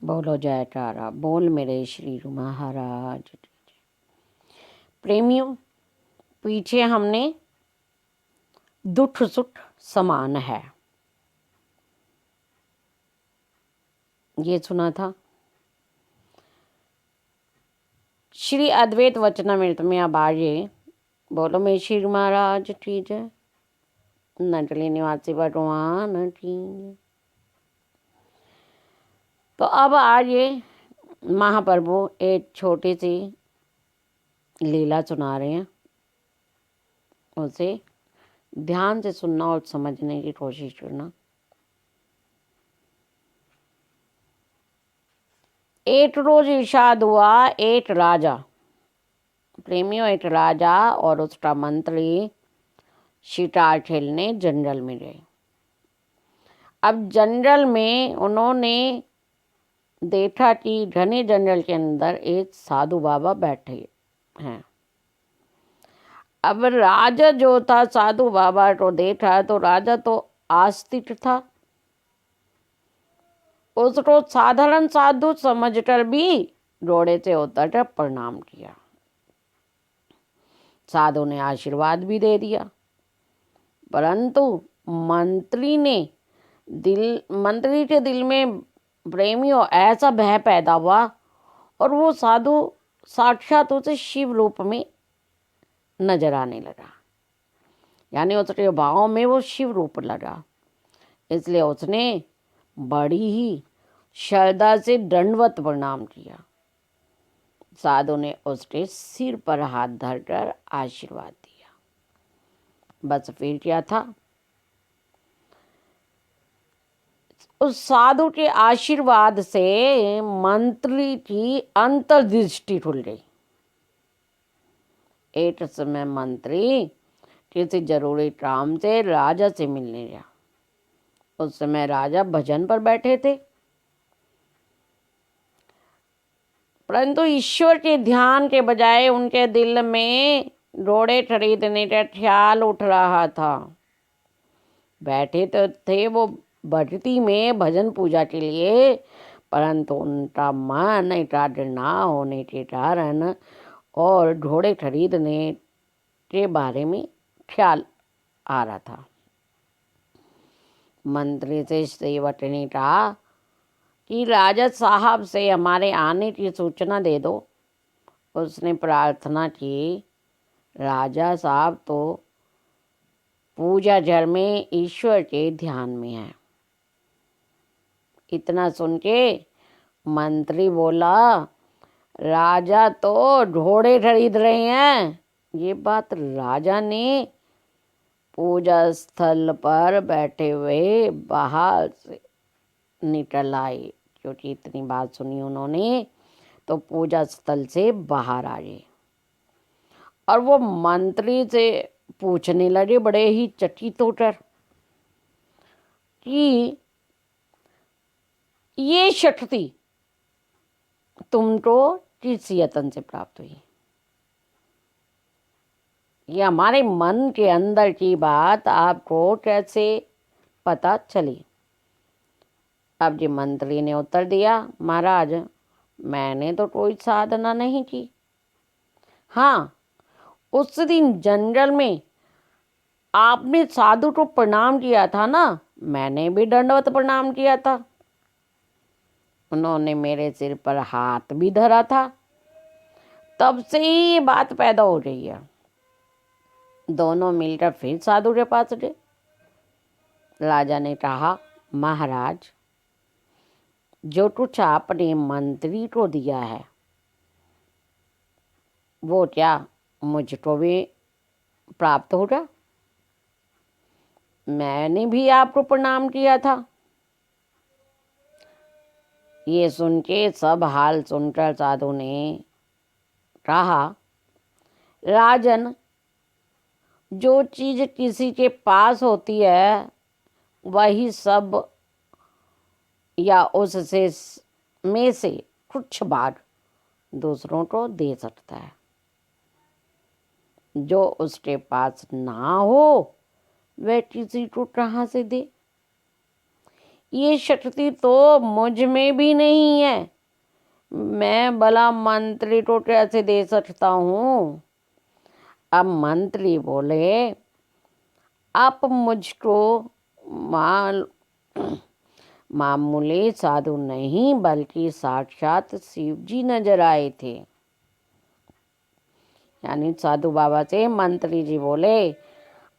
बोलो जयकारा बोल मेरे श्री महाराज। प्रेमियों, पीछे हमने दुख सुख समान है ये सुना था। श्री अद्वैत वचनामृत में अब आगे बोलो मेरे श्री महाराज ठीक है, नटली निवासी भगवान ठीक है। तो अब आगे महाप्रभु एक छोटी सी लीला सुना रहे हैं, उसे ध्यान से सुनना और समझने की कोशिश करना। एक रोज इरशाद हुआ, एक राजा, प्रेमियों एक राजा और उसका मंत्री शिकार खेलने जंगल में गए। अब जंगल में उन्होंने देखा कि घने जंगल के अंदर एक साधु बाबा बैठे हैं। अब राजा जो था साधु बाबा को देखा तो राजा तो आस्तिक था, उसको साधारण साधु समझकर भी घोड़े से उतरकर प्रणाम किया। साधु ने आशीर्वाद भी दे दिया, परंतु मंत्री के दिल में प्रेमियों ऐसा भय पैदा हुआ और वो साधु साक्षात उसे शिव रूप में नजर आने लगा, यानी उसके भाव में वो शिव रूप लगा। इसलिए उसने बड़ी ही श्रद्धा से दंडवत प्रणाम किया। साधु ने उसके सिर पर हाथ धरकर आशीर्वाद दिया। बस फिर क्या था, उस साधु के आशीर्वाद से मंत्री की अंतर्दृष्टि खुल गई। एक समय मंत्री किसी जरूरी काम से राजा से मिलने गया। उस समय राजा भजन पर बैठे थे, परंतु ईश्वर के ध्यान के बजाय उनके दिल में घोड़े खरीदने का ख्याल उठ रहा था। बैठे तो थे वो भक्ति में भजन पूजा के लिए, परंतु उनका मन एकाग्र ना होने के कारण और घोड़े खरीदने के बारे में ख्याल आ रहा था। मंत्री से सेवक ने कहा कि राजा साहब से हमारे आने की सूचना दे दो। उसने प्रार्थना की। राजा साहब तो पूजा घर में ईश्वर के ध्यान में है। इतना सुन के मंत्री बोला, राजा तो घोड़े खरीद रहे हैं। ये बात राजा ने पूजा स्थल पर बैठे हुए बाहर से निकल आए, क्योंकि इतनी बात सुनी उन्होंने तो पूजा स्थल से बाहर आ गए और वो मंत्री से पूछने लगे बड़े ही चकित होकर कि ये शक्ति तुमको किस यतन से प्राप्त हुई? ये हमारे मन के अंदर की बात आपको कैसे पता चली? अब जी मंत्री ने उत्तर दिया, महाराज मैंने तो कोई साधना नहीं की। हाँ, उस दिन जंगल में आपने साधु को प्रणाम किया था ना, मैंने भी दंडवत प्रणाम किया था। उन्होंने मेरे सिर पर हाथ भी धरा था, तब से ही ये बात पैदा हो रही है। दोनों मिलकर फिर साधु के पास गए। राजा ने कहा, महाराज जो कुछ आपने मंत्री को दिया है वो क्या मुझको भी प्राप्त होगा? मैंने भी आपको प्रणाम किया था। ये सुन के सब हाल सुनकर साधु ने कहा, राजन जो चीज किसी के पास होती है वही सब या उससे में से कुछ भाग दूसरों को दे सकता है। जो उसके पास ना हो वह किसी को कहाँ से दे? ये शक्ति तो मुझ में भी नहीं है। मैं भला मंत्री तो कैसे दे सकता हूँ। अब मंत्री बोले, आप मुझको माल मामूली साधु नहीं बल्कि साक्षात शिव जी नजर आए थे। यानी साधु बाबा से मंत्री जी बोले,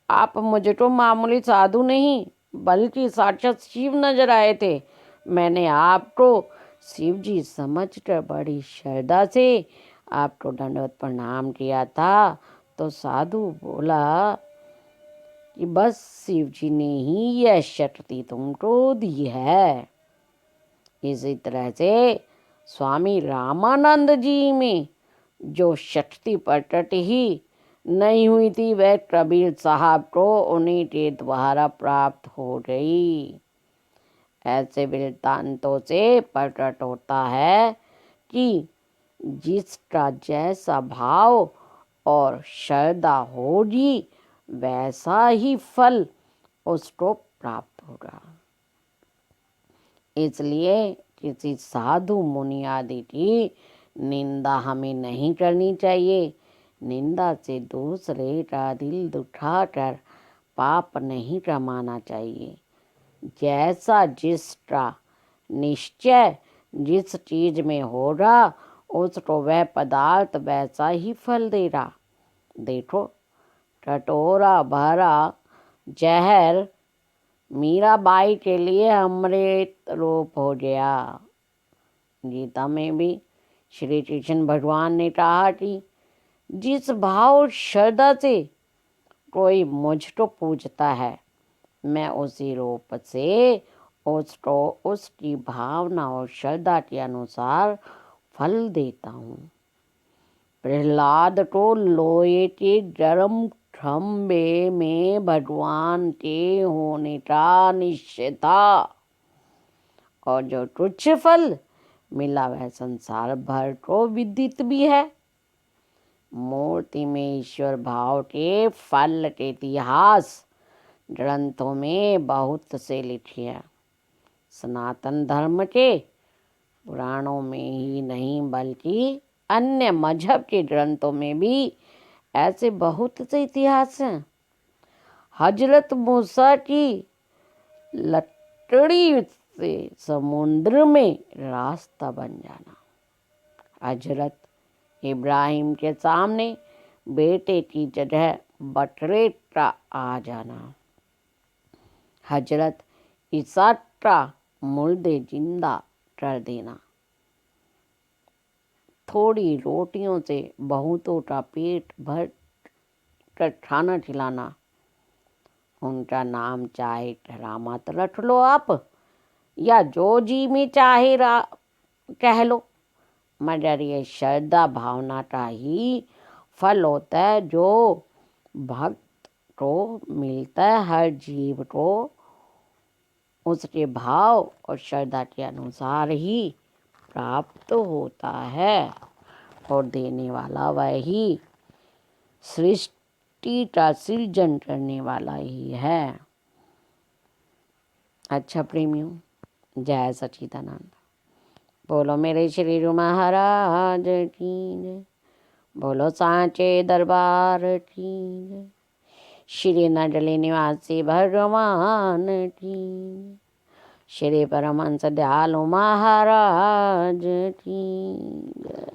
आप मुझे तो मामूली साधु नहीं बल्कि साक्षात शिव नजर आए थे। मैंने आपको शिव जी समझकर बड़ी श्रद्धा से आपको दंडवत प्रणाम किया था। तो साधु बोला कि बस शिव जी ने ही यह शक्ति तुमको दी है। इसी तरह से स्वामी रामानंद जी में जो शक्ति प्रकट ही नहीं हुई थी वह कबीर साहब को उन्हीं के द्वारा प्राप्त हो गई। ऐसे वृत्तांतों से प्रकट होता है कि जिसका जैसा भाव और श्रद्धा होगी वैसा ही फल उसको प्राप्त होगा। इसलिए किसी साधु मुनि आदि की निंदा हमें नहीं करनी चाहिए। निंदा से दूसरे का दिल दुखाकर पाप नहीं कमाना चाहिए। जैसा जिसका निश्चय जिस चीज में होगा उसको वह पदार्थ वैसा ही फल देगा। देखो, कटोरा भरा जहर मीराबाई के लिए अमृत रूप हो गया। गीता में भी श्री कृष्ण भगवान ने कहा कि जिस भाव श्रद्धा से कोई मुझको पूजता है मैं उसी रूप से उसको उसकी भावना और श्रद्धा के अनुसार फल देता हूँ। प्रहलाद को लोहे के गर्म खंबे में भगवान के होने का निश्चय था और जो तुच्छ फल मिला वह संसार भर को विदित भी है। मूर्ति में ईश्वर भाव के फल के इतिहास ग्रंथों में बहुत से लिखे हैं। सनातन धर्म के पुराणों में ही नहीं बल्कि अन्य मजहब के ग्रंथों में भी ऐसे बहुत से इतिहास हैं। हजरत मूसा की लकड़ी से समुद्र में रास्ता बन जाना, हजरत इब्राहिम के सामने बेटे की जगह बकरे का आ जाना, हजरत इसाक का मुर्दे जिंदा कर देना, थोड़ी रोटियों से बहुतों का पेट भर कर खाना खिलाना। उनका नाम चाहे करामात रख लो आप या जो जी में चाहे कह लो, मगर ये श्रद्धा भावना का ही फल होता है जो भक्त को मिलता है। हर जीव को उसके भाव और श्रद्धा के अनुसार ही प्राप्त होता है और देने वाला वह ही सृष्टि का सृजन करने वाला ही है। अच्छा प्रेमियों, जय सच्चिदानंद। बोलो मेरे श्री गुरु महाराज की जय। बोलो सांचे दरबार की जय। श्री नडली निवासी भगवान की जय। श्री परमहंस दयालु महाराज की जय।